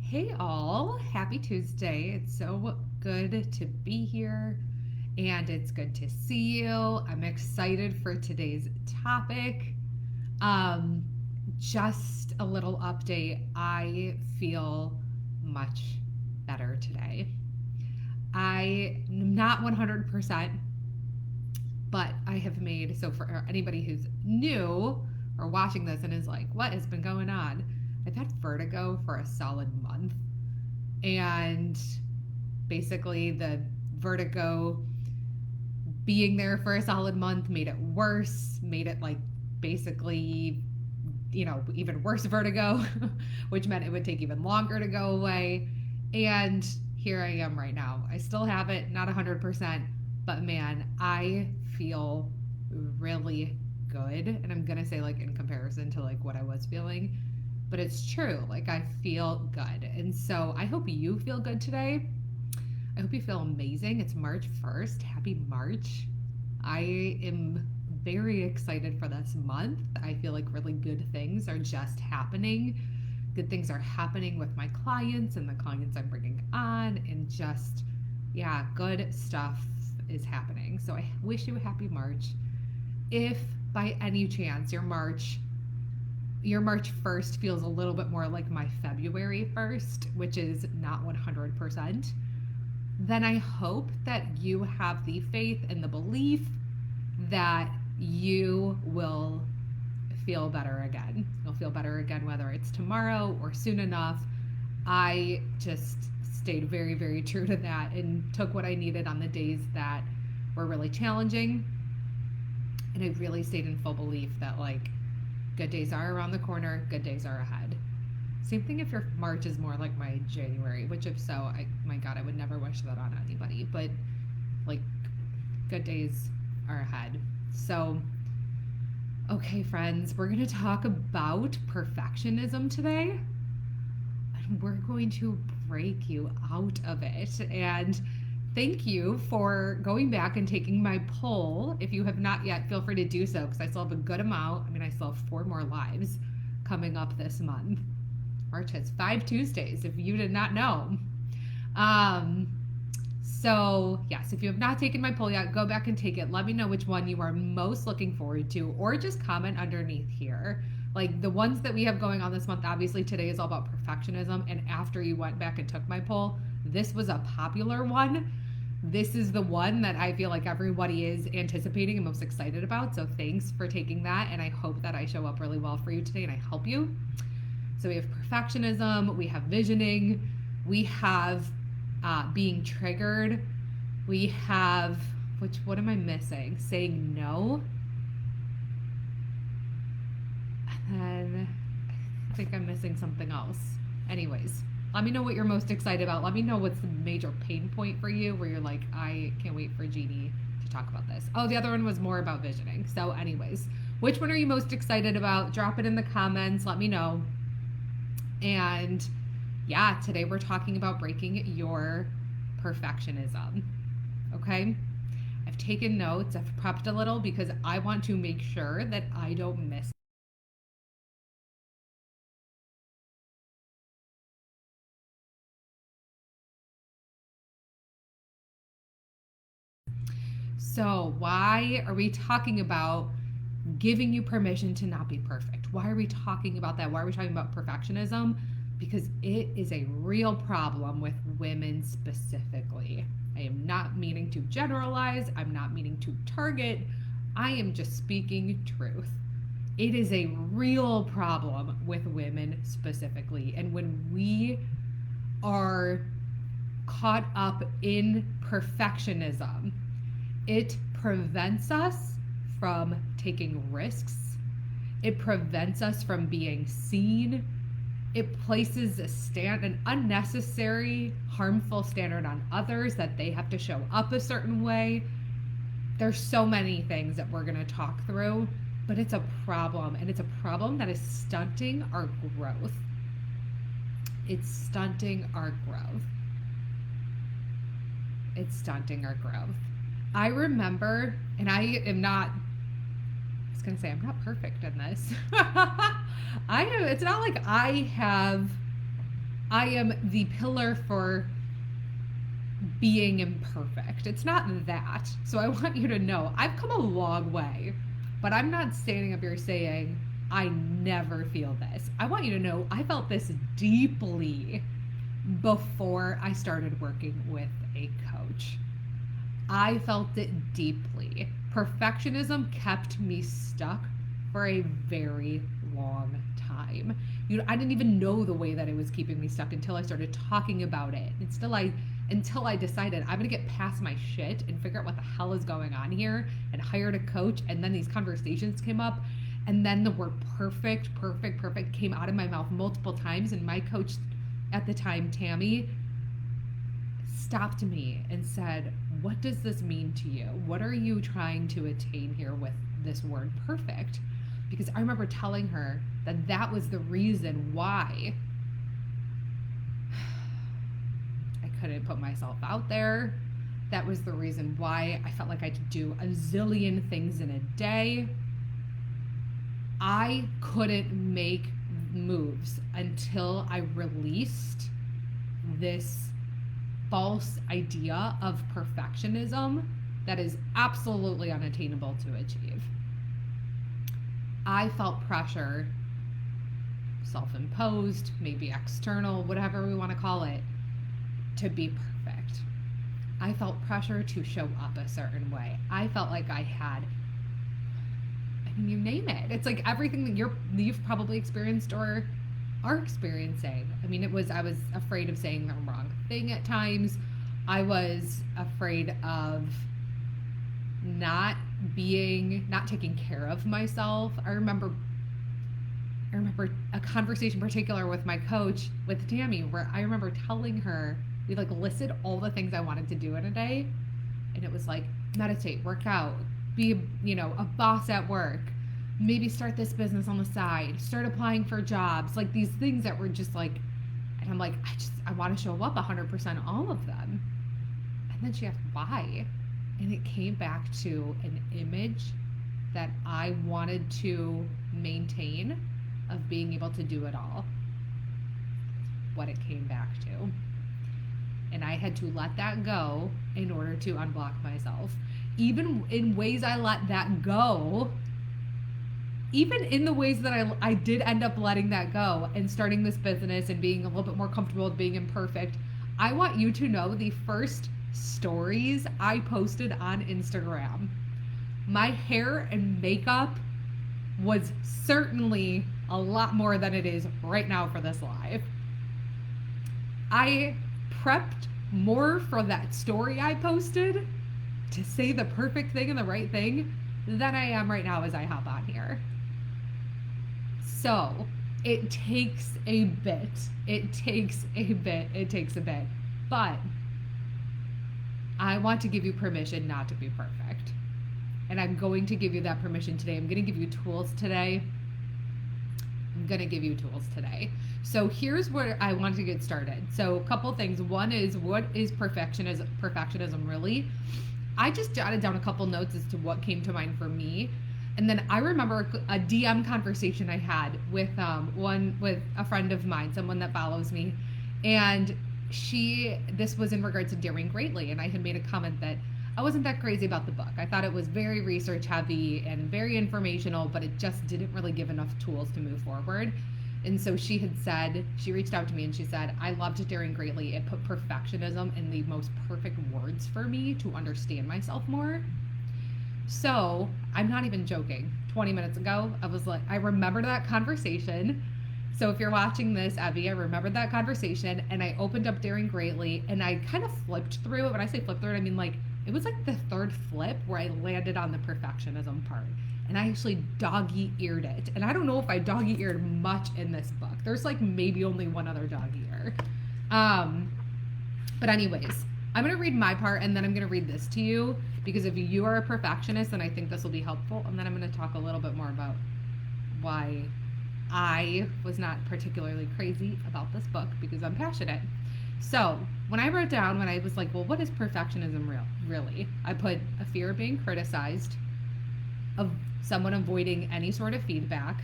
Hey all, happy Tuesday. It's so good to be here and it's good to see you. I'm excited for today's topic. Um, just a little update. I feel much better today. I am not 100%, but I have made, so for anybody who's new or watching this and is like, what has been going on? I've had vertigo for a solid month. And basically, the vertigo being there for a solid month made it worse, made it like basically, even worse vertigo, which meant it would take even longer to go away. And here I am right now. I still have it, not 100%, but man, I feel really good. And I'm going to say, like, in comparison to like what I was feeling, but it's true. Like, I feel good. And so I hope you feel good today. I hope you feel amazing. It's March 1st. Happy March. I am very excited for this month. I feel like really good things are just happening. Good things are happening with my clients and the clients I'm bringing on, and just, yeah, good stuff is happening. So I wish you a happy March. If by any chance your March 1st feels a little bit more like my February 1st, which is not 100%, then I hope that you have the faith and the belief that you will feel better again. You'll feel better again, whether it's tomorrow or soon enough. I just stayed very, very true to that and took what I needed on the days that were really challenging. And I really stayed in full belief that, like, good days are around the corner, good days are ahead. Same thing if your March is more like my January, which if so, my God, I would never wish that on anybody. But like, good days are ahead. So, okay, friends, we're going to talk about perfectionism today. And we're going to break you out of it. And thank you for going back and taking my poll. If you have not yet, feel free to do so because I still have a good amount. I mean, I still have 4 more lives coming up this month. March has 5 Tuesdays, if you did not know. Um, so, yes, if you have not taken my poll yet, go back and take it. Let me know which one you are most looking forward to, or just comment underneath here. Like, the ones that we have going on this month, obviously today is all about perfectionism, and after you went back and took my poll, this was a popular one. This is the one that I feel like everybody is anticipating and most excited about, so thanks for taking that, and I hope that I show up really well for you today and I help you. So we have perfectionism, we have visioning, we have being triggered, we have, what am I missing? Saying no. And then I think I'm missing something else. Anyways, let me know what you're most excited about. Let me know what's the major pain point for you where you're like, I can't wait for Jeannie to talk about this. Oh, the other one was more about visioning. So anyways, which one are you most excited about? Drop it in the comments. Let me know. And yeah, today we're talking about breaking your perfectionism. Okay? I've taken notes, I've prepped a little because I want to make sure that I don't miss. So, why are we talking about giving you permission to not be perfect? Why are we talking about that? Why are we talking about perfectionism? Because it is a real problem with women specifically. I am not meaning to generalize, I'm not meaning to target, I am just speaking truth. It is a real problem with women specifically. And when we are caught up in perfectionism, it prevents us from taking risks. It prevents us from being seen. It places an unnecessary, harmful standard on others that they have to show up a certain way. There's so many things that we're going to talk through, but it's a problem, and it's a problem that is stunting our growth. It's stunting our growth. It's stunting our growth. I remember, and I am not, I was going to say, I'm not perfect in this. It's not like I have I am the pillar for being imperfect. It's not that. So I want you to know I've come a long way, but I'm not standing up here saying I never feel this. I want you to know I felt this deeply before I started working with a coach. I felt it deeply. Perfectionism kept me stuck for a very long time. I didn't even know the way that it was keeping me stuck until I started talking about it. Until I decided I'm gonna get past my shit and figure out what the hell is going on here, and hired a coach. And then these conversations came up, and then the word perfect came out of my mouth multiple times. And my coach at the time, Tammy, stopped me and said, what does this mean to you? What are you trying to attain here with this word perfect? Because I remember telling her that was the reason why I couldn't put myself out there. That was the reason why I felt like I could do a zillion things in a day. I couldn't make moves until I released this false idea of perfectionism that is absolutely unattainable to achieve. I felt pressure, self-imposed, maybe external, whatever we want to call it, to be perfect. I felt pressure to show up a certain way. I felt like I had, you name it. It's like everything that you've probably experienced or are experiencing. I was afraid of saying the wrong thing at times. I was afraid of not taking care of myself. I remember a conversation in particular with my coach, with Tammy, where I remember telling her, we listed all the things I wanted to do in a day. And it was like, meditate, work out, be, a boss at work, maybe start this business on the side, start applying for jobs, these things that were just and I'm like, I want to show up 100% all of them. And then she asked why. And it came back to an image that I wanted to maintain of being able to do it all. What it came back to. And I had to let that go in order to unblock myself. Even in ways I let that go, even in the ways that I did end up letting that go and starting this business and being a little bit more comfortable with being imperfect, I want you to know the first stories I posted on Instagram, my hair and makeup was certainly a lot more than it is right now for this live. I prepped more for that story I posted to say the perfect thing and the right thing than I am right now as I hop on here. So it takes a bit. But I want to give you permission not to be perfect. And I'm going to give you that permission today. I'm going to give you tools today. So here's where I want to get started. So a couple things. One is, what is perfectionism really? I just jotted down a couple notes as to what came to mind for me. And then I remember a DM conversation I had with a friend of mine, someone that follows me. And this was in regards to Daring Greatly. And I had made a comment that I wasn't that crazy about the book. I thought it was very research heavy and very informational, but it just didn't really give enough tools to move forward. And so she reached out to me and she said, I loved Daring Greatly. It put perfectionism in the most perfect words for me to understand myself more. So I'm not even joking. 20 minutes ago, I remembered that conversation. So if you're watching this, Abby, I remembered that conversation and I opened up Daring Greatly and I kind of flipped through it. When I say flip through it, I mean it was the third flip where I landed on the perfectionism part. And I actually doggy-eared it. And I don't know if I doggy-eared much in this book. There's maybe only one other doggy-ear. But anyways, I'm going to read my part and then I'm going to read this to you. Because if you are a perfectionist, then I think this will be helpful. And then I'm going to talk a little bit more about why I was not particularly crazy about this book, because I'm passionate. So when I wrote down, when I was like, well, what is perfectionism really? I put a fear of being criticized, of someone avoiding any sort of feedback,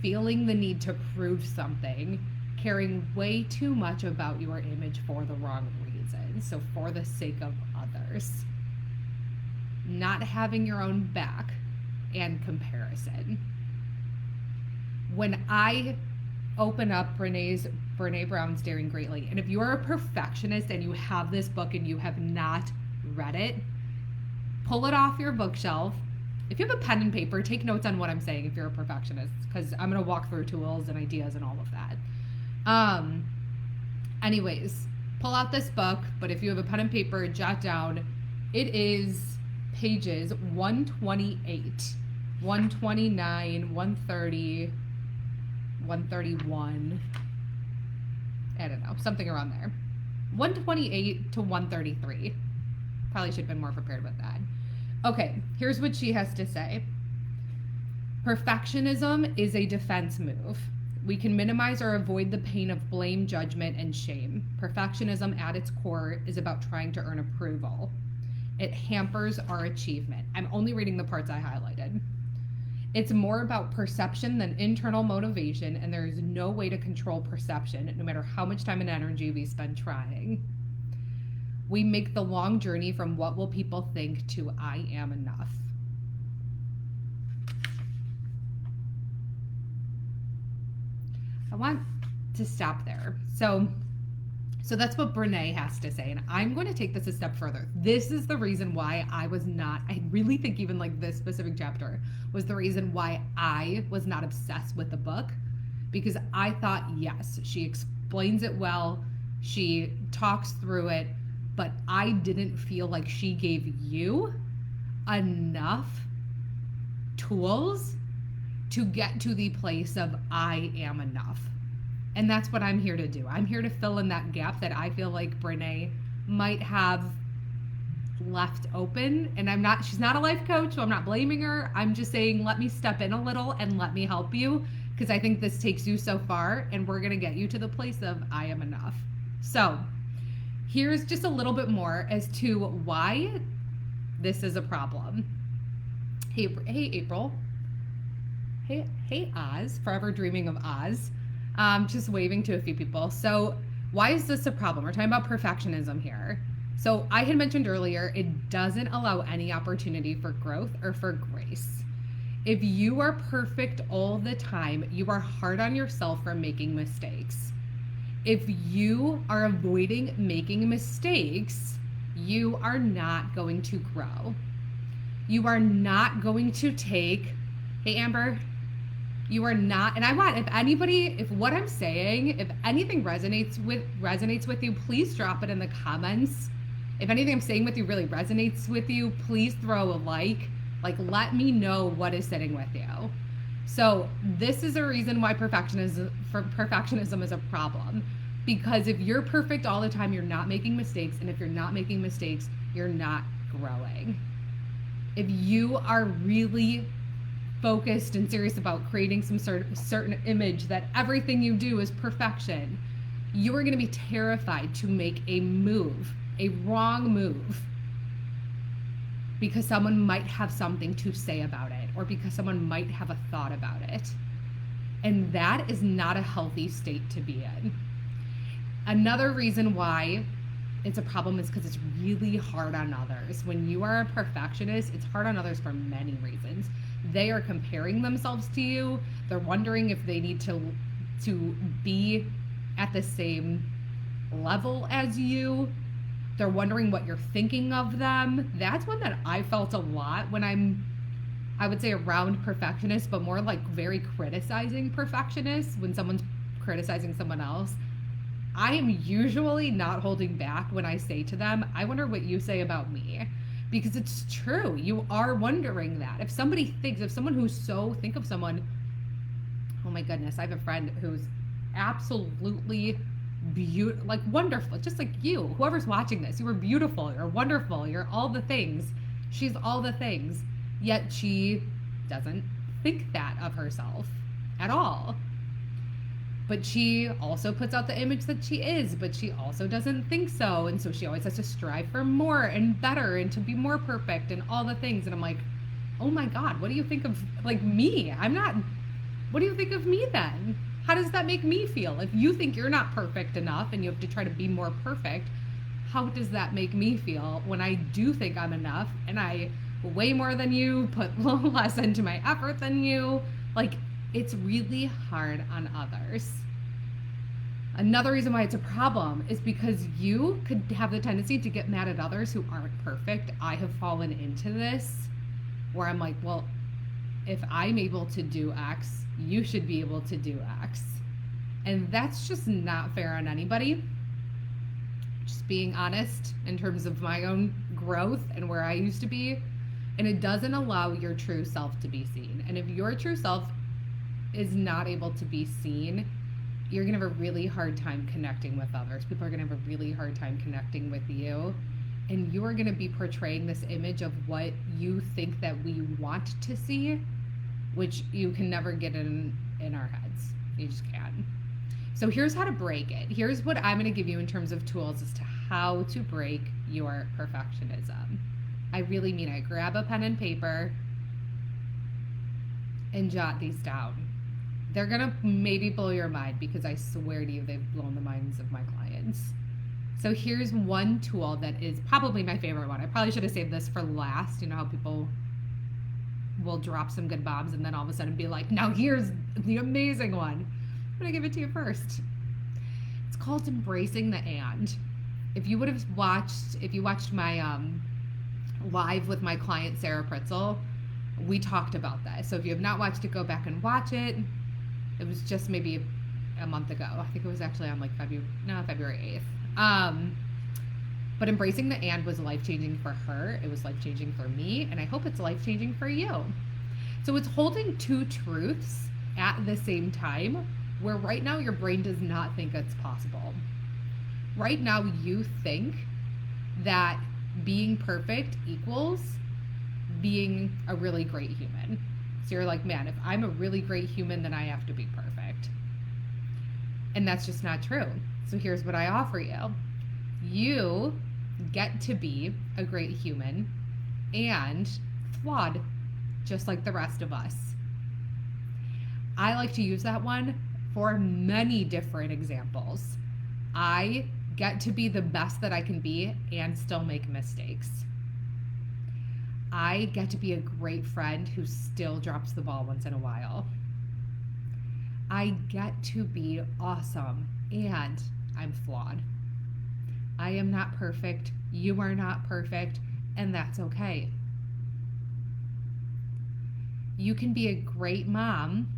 feeling the need to prove something, caring way too much about your image for the wrong reasons. So for the sake of others. Not having your own back and comparison. When I open up Brene Brown's Daring Greatly, and if you are a perfectionist and you have this book and you have not read it, pull it off your bookshelf. If you have a pen and paper, take notes on what I'm saying if you're a perfectionist, because I'm going to walk through tools and ideas and all of that. Anyways, pull out this book, but if you have a pen and paper, jot down, it is pages 128, 129, 130, 131, I don't know, something around there. 128 to 133. Probably should have been more prepared with that. Okay, here's what she has to say. Perfectionism is a defense move. We can minimize or avoid the pain of blame, judgment, and shame. Perfectionism at its core is about trying to earn approval. It hampers our achievement. I'm only reading the parts I highlighted. It's more about perception than internal motivation, and there is no way to control perception, no matter how much time and energy we spend trying. We make the long journey from what will people think to I am enough. I want to stop there. So that's what Brene has to say, and I'm going to take this a step further. This is the reason why I really think even like this specific chapter was the reason why I was not obsessed with the book, because I thought, yes, she explains it well, she talks through it, but I didn't feel like she gave you enough tools to get to the place of I am enough. And that's what I'm here to do. I'm here to fill in that gap that I feel like Brene might have left open. And she's not a life coach, so I'm not blaming her. I'm just saying, let me step in a little and let me help you, because I think this takes you so far and we're going to get you to the place of I am enough. So here's just a little bit more as to why this is a problem. Hey April. Hey Oz, forever dreaming of Oz. Just waving to a few people. So why is this a problem? We're talking about perfectionism here. So I had mentioned earlier, it doesn't allow any opportunity for growth or for grace. If you are perfect all the time, you are hard on yourself for making mistakes. If you are avoiding making mistakes, you are not going to grow. You are not going to take, hey Amber, you are not, and I want, if what I'm saying, if anything resonates with you, please drop it in the comments. If anything I'm saying with you really resonates with you, please throw a like, let me know what is sitting with you. So this is a reason why perfectionism is a problem, because if you're perfect all the time, you're not making mistakes, and if you're not making mistakes, you're not growing. If you are really focused and serious about creating some certain image that everything you do is perfection, you are going to be terrified to make a wrong move, because someone might have something to say about it, or because someone might have a thought about it. And that is not a healthy state to be in. Another reason why it's a problem is because it's really hard on others. When you are a perfectionist, it's hard on others for many reasons. They are comparing themselves to you. They're wondering if they need to be at the same level as you. They're wondering what you're thinking of them. That's one that I felt a lot when I would say around perfectionists, but more like very criticizing perfectionists. When someone's criticizing someone else, I am usually not holding back when I say to them, I wonder what you say about me. Because it's true. You are wondering that. If someone who's think of someone, oh my goodness, I have a friend who's absolutely beautiful, like wonderful, just like you. Whoever's watching this, you are beautiful, you're wonderful, you're all the things. She's all the things. Yet she doesn't think that of herself at all. But she also puts out the image that she is, but she also doesn't think so. And so she always has to strive for more and better and to be more perfect and all the things. And I'm like, oh my God, what do you think of me? What do you think of me then? How does that make me feel? If you think you're not perfect enough and you have to try to be more perfect, how does that make me feel when I do think I'm enough and I way more than you, put less into my effort than you? Like, it's really hard on others. Another reason why it's a problem is because you could have the tendency to get mad at others who aren't perfect. I have fallen into this where I'm like, well, if I'm able to do X, you should be able to do X. And that's just not fair on anybody. Just being honest in terms of my own growth and where I used to be. And it doesn't allow your true self to be seen. And if your true self is not able to be seen, you're going to have a really hard time connecting with others. People are going to have a really hard time connecting with you. And you are going to be portraying this image of what you think that we want to see, which you can never get in our heads. You just can't. So here's how to break it. Here's what I'm going to give you in terms of tools as to how to break your perfectionism. I really mean it. Grab a pen and paper and jot these down. They're going to maybe blow your mind because I swear to you, they've blown the minds of my clients. So here's one tool that is probably my favorite one. I probably should have saved this for last. You know how people will drop some good bombs and then all of a sudden be like, now here's the amazing one. I'm going to give it to you first. It's called embracing the and. If you watched my live with my client, Sarah Pritzel, we talked about that. So if you have not watched it, go back and watch it. It was just maybe a month ago. I think it was actually on like February 8th. But embracing the and was life-changing for her. It was life-changing for me, and I hope it's life-changing for you. So it's holding two truths at the same time, where right now your brain does not think it's possible. Right now you think that being perfect equals being a really great human. So you're like, man, if I'm a really great human, then I have to be perfect. And that's just not true. So here's what I offer you. You get to be a great human and flawed, just like the rest of us. I like to use that one for many different examples. I get to be the best that I can be and still make mistakes. I get to be a great friend who still drops the ball once in a while. I get to be awesome and I'm flawed. I am not perfect. You are not perfect, and that's okay. You can be a great mom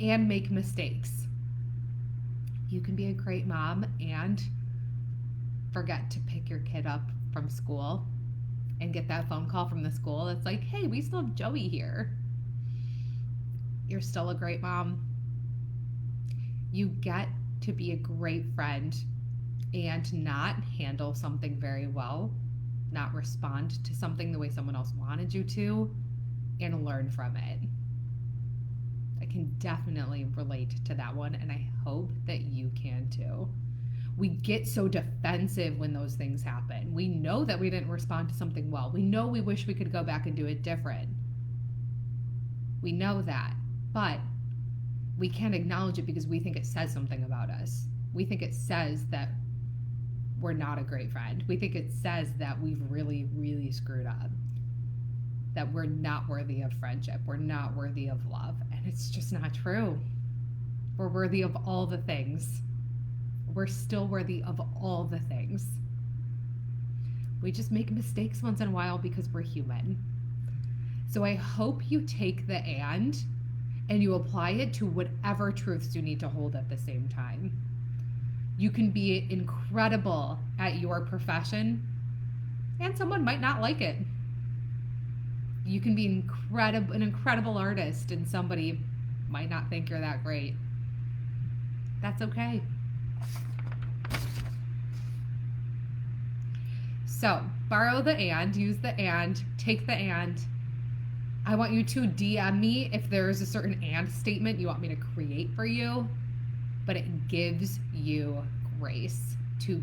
and make mistakes. You can be a great mom and forget to pick your kid up from school and get that phone call from the school that's like, hey, we still have Joey here. You're still a great mom. You get to be a great friend and not handle something very well, not respond to something the way someone else wanted you to, and learn from it. I can definitely relate to that one, and I hope that you can too. We get so defensive when those things happen. We know that we didn't respond to something well. We know we wish we could go back and do it different. We know that, but we can't acknowledge it because we think it says something about us. We think it says that we're not a great friend. We think it says that we've really, really screwed up, that we're not worthy of friendship. We're not worthy of love. And it's just not true. We're worthy of all the things. We're still worthy of all the things. We just make mistakes once in a while because we're human. So I hope you take the and you apply it to whatever truths you need to hold at the same time. You can be incredible at your profession and someone might not like it. You can be an incredible artist and somebody might not think you're that great. That's okay. So borrow the and, use the and, take the and. I want you to DM me if there's a certain and statement you want me to create for you, but it gives you grace to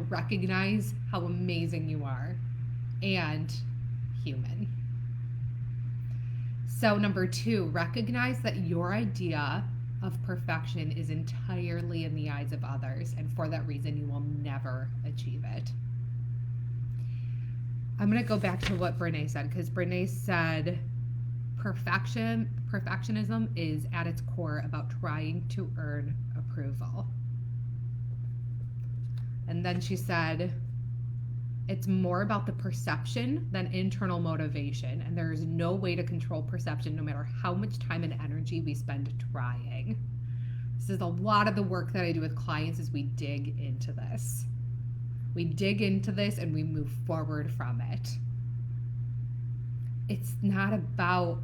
recognize how amazing you are and human. So number 2, recognize that your idea of perfection is entirely in the eyes of others, and for that reason, you will never achieve it. I'm going to go back to what Brene said, because Brene said perfectionism is at its core about trying to earn approval. And then she said, it's more about the perception than internal motivation, and there is no way to control perception no matter how much time and energy we spend trying. This is a lot of the work that I do with clients is we dig into this. We dig into this and we move forward from it. It's not about,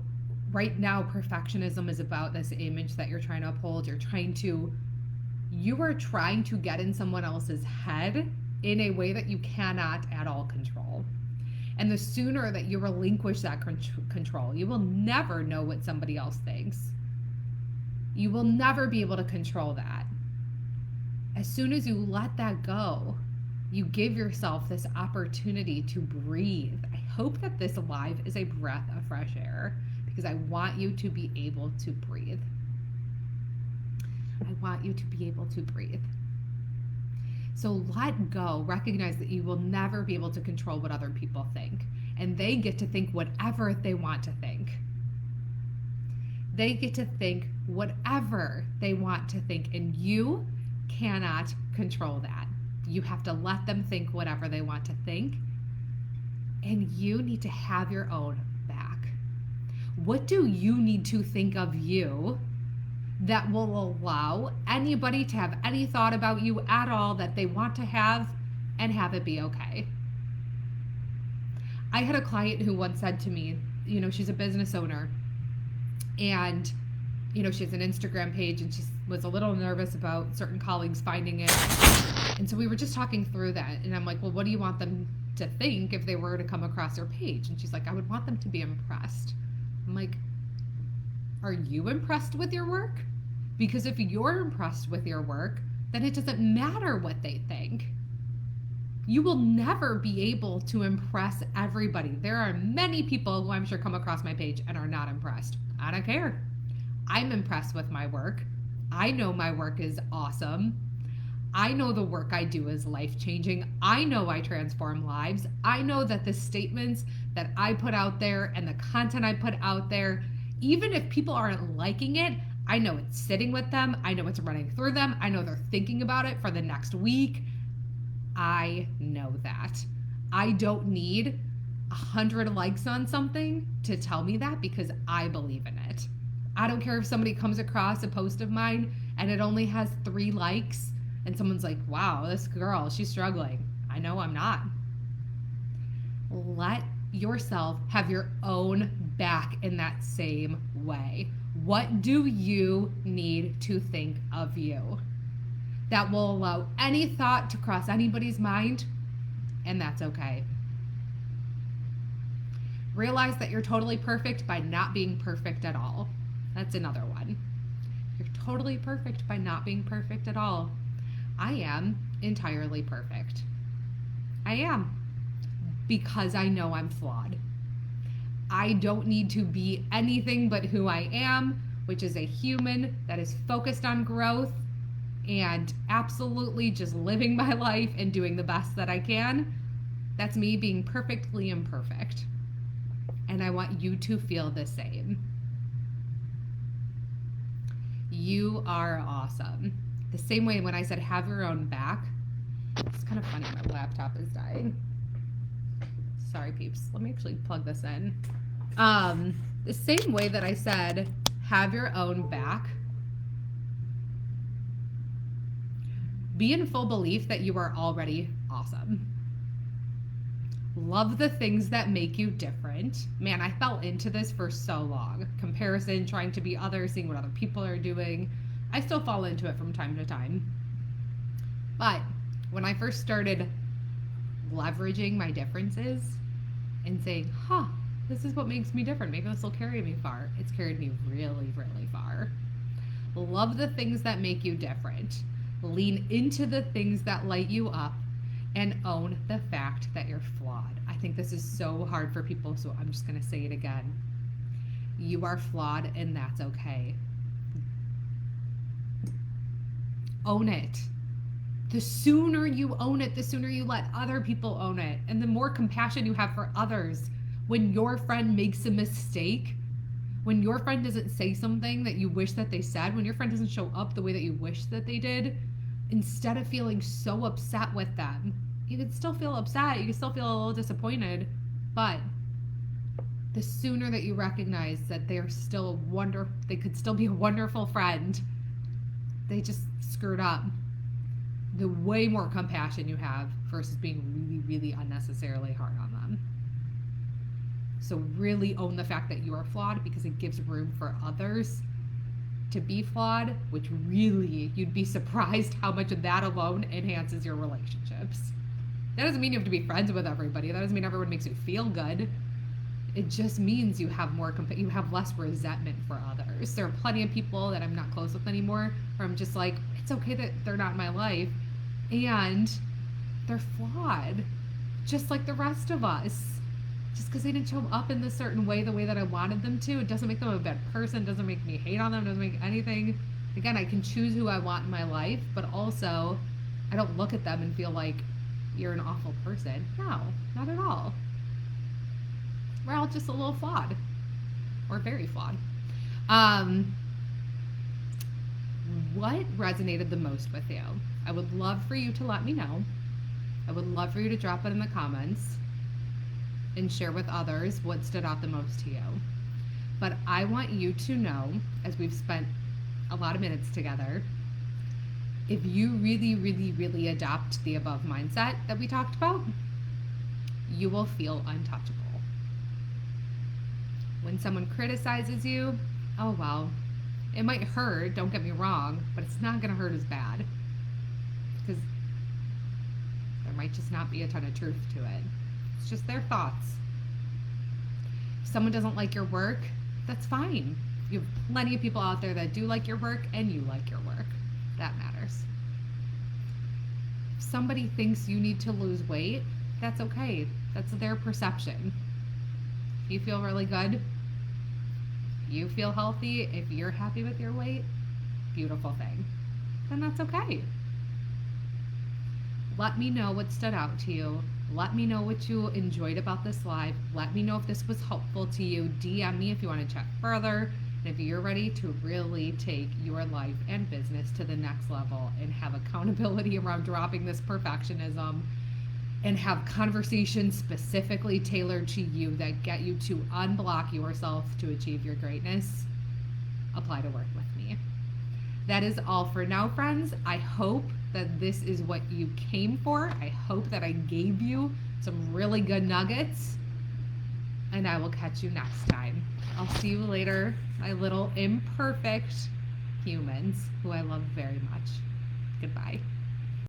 right now, perfectionism is about this image that you're trying to uphold. You are trying to get in someone else's head in a way that you cannot at all control. And the sooner that you relinquish that control, you will never know what somebody else thinks. You will never be able to control that. As soon as you let that go, you give yourself this opportunity to breathe. I hope that this live is a breath of fresh air, because I want you to be able to breathe. I want you to be able to breathe. So let go. Recognize that you will never be able to control what other people think, and they get to think whatever they want to think. They get to think whatever they want to think, and you cannot control that. You have to let them think whatever they want to think, and you need to have your own back. What do you need to think of you that will allow anybody to have any thought about you at all that they want to have, and have it be okay? I had a client who once said to me, she's a business owner, and she has an Instagram page, and she was a little nervous about certain colleagues finding it. And so we were just talking through that, and I'm like, well, what do you want them to think if they were to come across your page? And she's like, I would want them to be impressed. I'm like, are you impressed with your work? Because if you're impressed with your work, then it doesn't matter what they think. You will never be able to impress everybody. There are many people who I'm sure come across my page and are not impressed. I don't care. I'm impressed with my work. I know my work is awesome. I know the work I do is life-changing. I know I transform lives. I know that the statements that I put out there and the content I put out there, even if people aren't liking it, I know it's sitting with them. I know it's running through them. I know they're thinking about it for the next week. I know that. I don't need 100 likes on something to tell me that, because I believe in it. I don't care if somebody comes across a post of mine and it only has 3 likes and someone's like, wow, this girl, she's struggling. I know I'm not. Let yourself have your own back in that same way. What do you need to think of you that will allow any thought to cross anybody's mind? And that's okay. Realize that you're totally perfect by not being perfect at all. That's another one. You're totally perfect by not being perfect at all. I am entirely perfect. I am. Because I know I'm flawed. I don't need to be anything but who I am, which is a human that is focused on growth and absolutely just living my life and doing the best that I can. That's me being perfectly imperfect. And I want you to feel the same. You are awesome. The same way when I said have your own back, it's kind of funny, my laptop is dying. Sorry, peeps. Let me actually plug this in. The same way that I said have your own back, be in full belief that you are already awesome. Love the things that make you different. Man, I fell into this for so long. Comparison, trying to be others, seeing what other people are doing. I still fall into it from time to time. But when I first started leveraging my differences and saying, this is what makes me different, maybe this will carry me far, it's carried me really, really far. Love the things that make you different. Lean into the things that light you up, and own the fact that you're flawed. I think this is so hard for people, so I'm just going to say it again. You are flawed, and that's okay. own it. The sooner you own it, the sooner you let other people own it. And the more compassion you have for others. When your friend makes a mistake, when your friend doesn't say something that you wish that they said, when your friend doesn't show up the way that you wish that they did, instead of feeling so upset with them, you can still feel upset, you can still feel a little disappointed, but the sooner that you recognize that they're still they could still be a wonderful friend, they just screwed up, the way more compassion you have versus being really, really unnecessarily hard on them. So really own the fact that you are flawed, because it gives room for others to be flawed, which really, you'd be surprised how much that alone enhances your relationships. That doesn't mean you have to be friends with everybody. That doesn't mean everyone makes you feel good. It just means you have you have less resentment for others. There are plenty of people that I'm not close with anymore where I'm just like, it's okay that they're not in my life, and they're flawed, just like the rest of us. Just because they didn't show up in this certain way, the way that I wanted them to, it doesn't make them a bad person, doesn't make me hate on them, doesn't make anything. Again, I can choose who I want in my life, but also I don't look at them and feel like you're an awful person. No, not at all. We're all just a little flawed, or very flawed. What resonated the most with you? I would love for you to let me know. I would love for you to drop it in the comments and share with others what stood out the most to you. But I want you to know, as we've spent a lot of minutes together, if you really, really, really adopt the above mindset that we talked about, you will feel untouchable. When someone criticizes you, oh well, it might hurt, don't get me wrong, but it's not going to hurt as bad, because there might just not be a ton of truth to it. It's just their thoughts. If someone doesn't like your work, that's fine. You have plenty of people out there that do like your work, and you like your work. That matters. If somebody thinks you need to lose weight, that's okay. That's their perception. If you feel really good, you feel healthy, if you're happy with your weight, beautiful thing. Then that's okay. Let me know what stood out to you. Let me know what you enjoyed about this live. Let me know if this was helpful to you. DM me if you want to chat further. And if you're ready to really take your life and business to the next level and have accountability around dropping this perfectionism and have conversations specifically tailored to you that get you to unblock yourself to achieve your greatness, apply to work with me. That is all for now, friends. I hope that this is what you came for. I hope that I gave you some really good nuggets, and I will catch you next time. I'll see you later, my little imperfect humans who I love very much. Goodbye.